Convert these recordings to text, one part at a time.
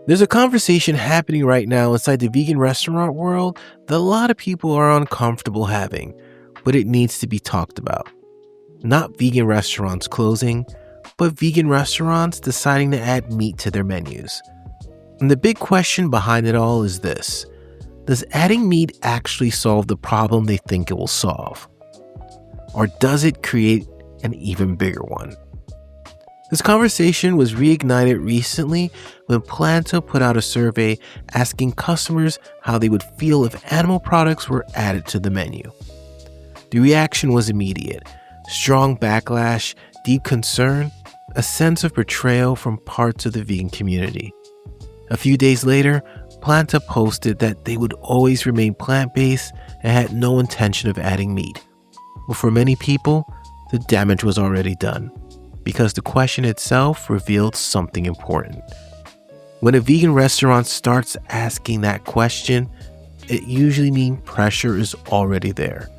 There's a conversation happening right now inside the vegan restaurant world that a lot of people are uncomfortable having, but it needs to be talked about. Not vegan restaurants closing, but vegan restaurants deciding to add meat to their menus. And the big question behind it all is this: does adding meat actually solve the problem they think it will solve? Or does it create an even bigger one? This conversation was reignited recently when Planta put out a survey asking customers how they would feel if animal products were added to the menu. The reaction was immediate: strong backlash, deep concern, a sense of betrayal from parts of the vegan community. A few days later, Planta posted that they would always remain plant-based and had no intention of adding meat. But for many people, the damage was already done, because the question itself revealed something important. When a vegan restaurant starts asking that question, it usually means pressure is already there.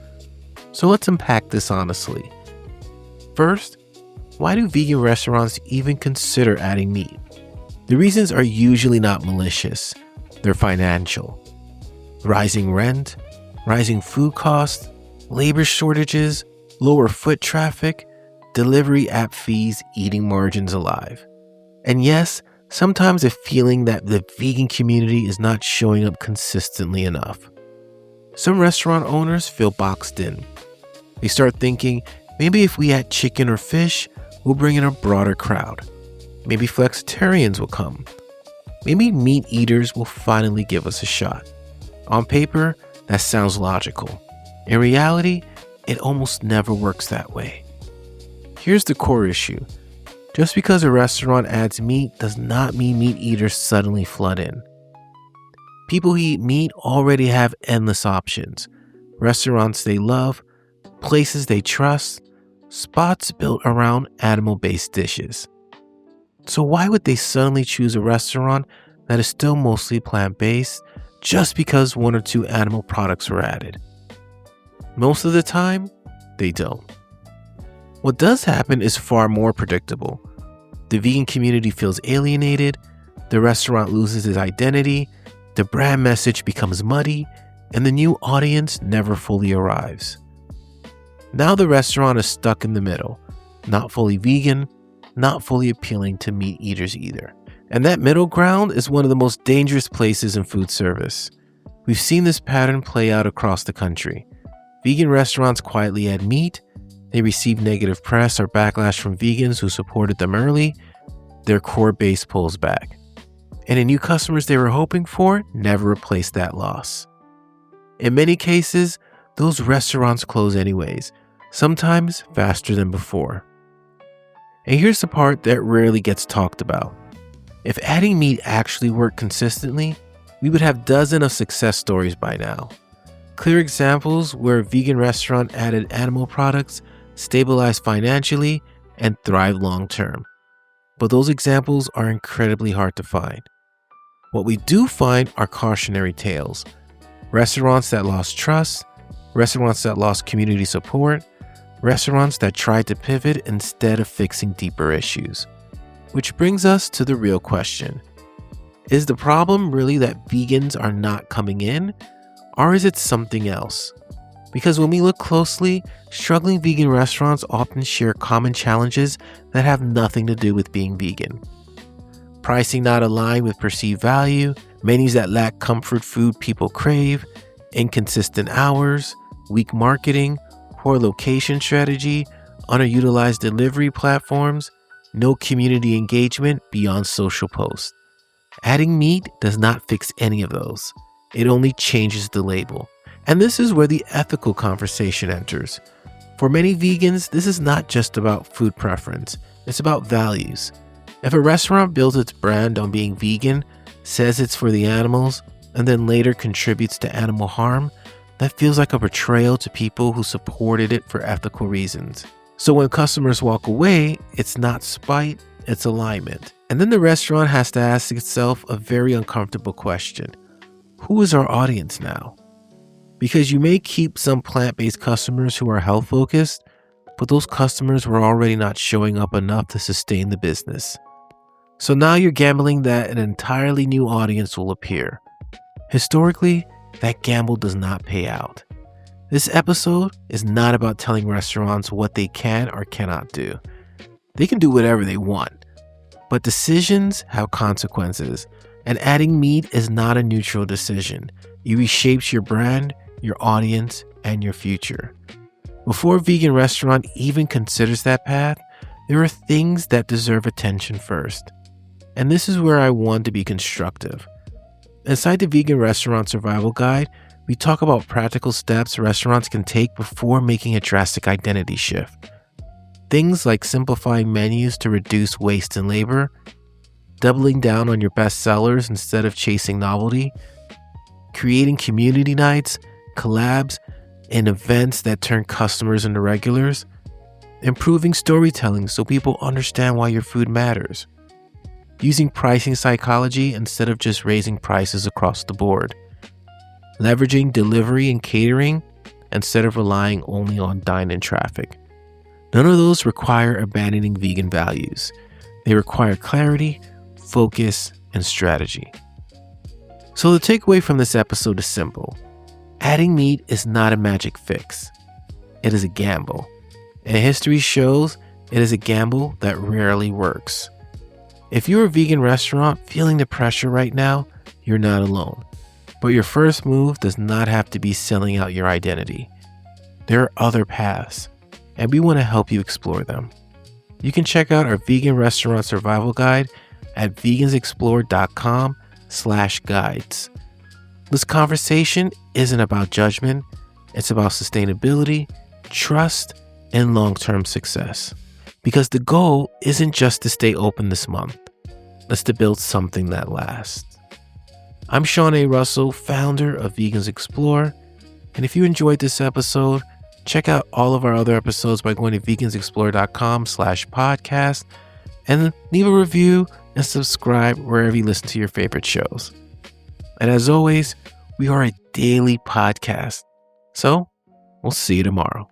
So let's unpack this honestly. First, why do vegan restaurants even consider adding meat? The reasons are usually not malicious. They're financial. Rising rent, rising food costs, labor shortages, lower foot traffic, delivery app fees eating margins alive. And yes, sometimes a feeling that the vegan community is not showing up consistently enough. Some restaurant owners feel boxed in. They start thinking, maybe if we add chicken or fish, we'll bring in a broader crowd. Maybe flexitarians will come. Maybe meat eaters will finally give us a shot. On paper, that sounds logical. In reality, it almost never works that way. Here's the core issue. Just because a restaurant adds meat does not mean meat eaters suddenly flood in. People who eat meat already have endless options. Restaurants they love, places they trust, spots built around animal-based dishes. So why would they suddenly choose a restaurant that is still mostly plant-based just because one or two animal products were added? Most of the time, they don't. What does happen is far more predictable. The vegan community feels alienated, the restaurant loses its identity, the brand message becomes muddy, and the new audience never fully arrives. Now the restaurant is stuck in the middle, not fully vegan, not fully appealing to meat eaters either. And that middle ground is one of the most dangerous places in food service. We've seen this pattern play out across the country. Vegan restaurants quietly add meat, they receive negative press or backlash from vegans who supported them early, their core base pulls back. And the new customers they were hoping for never replace that loss. In many cases, those restaurants close anyways, sometimes faster than before. And here's the part that rarely gets talked about. If adding meat actually worked consistently, we would have dozens of success stories by now. Clear examples where a vegan restaurant added animal products, stabilized financially, and thrived long term. But those examples are incredibly hard to find. What we do find are cautionary tales. Restaurants that lost trust, restaurants that lost community support, restaurants that tried to pivot instead of fixing deeper issues. Which brings us to the real question. Is the problem really that vegans are not coming in? Or is it something else? Because when we look closely, struggling vegan restaurants often share common challenges that have nothing to do with being vegan. Pricing not aligned with perceived value, menus that lack comfort food people crave, inconsistent hours, weak marketing, poor location strategy, underutilized delivery platforms, no community engagement beyond social posts. Adding meat does not fix any of those. It only changes the label. And this is where the ethical conversation enters. For many vegans, this is not just about food preference, it's about values. If a restaurant builds its brand on being vegan, says it's for the animals, and then later contributes to animal harm, that feels like a betrayal to people who supported it for ethical reasons. So when customers walk away, it's not spite, it's alignment. And then the restaurant has to ask itself a very uncomfortable question. Who is our audience now? Because you may keep some plant-based customers who are health-focused, but those customers were already not showing up enough to sustain the business. So now you're gambling that an entirely new audience will appear. Historically, that gamble does not pay out. This episode is not about telling restaurants what they can or cannot do. They can do whatever they want, but decisions have consequences, and adding meat is not a neutral decision. It reshapes your brand, your audience, and your future. Before a vegan restaurant even considers that path, there are things that deserve attention first. And this is where I want to be constructive. Inside the Vegan Restaurant Survival Guide, we talk about practical steps restaurants can take before making a drastic identity shift. Things like simplifying menus to reduce waste and labor, doubling down on your best sellers instead of chasing novelty, creating community nights, collabs, and events that turn customers into regulars, improving storytelling so people understand why your food matters, using pricing psychology instead of just raising prices across the board, leveraging delivery and catering instead of relying only on dine-in traffic. None of those require abandoning vegan values. They require clarity, focus, and strategy. So the takeaway from this episode is simple. Adding meat is not a magic fix. It is a gamble. And history shows it is a gamble that rarely works. If you're a vegan restaurant feeling the pressure right now, you're not alone. But your first move does not have to be selling out your identity. There are other paths, and we want to help you explore them. You can check out our Vegan Restaurant Survival Guide at vegansexplore.com/guides. This conversation isn't about judgment, it's about sustainability, trust, and long-term success. Because the goal isn't just to stay open this month, it's to build something that lasts. I'm Sean A. Russell, founder of Vegans Explore, and if you enjoyed this episode, check out all of our other episodes by going to vegansexplore.com/podcast and leave a review and subscribe wherever you listen to your favorite shows. And as always, we are a daily podcast, so we'll see you tomorrow.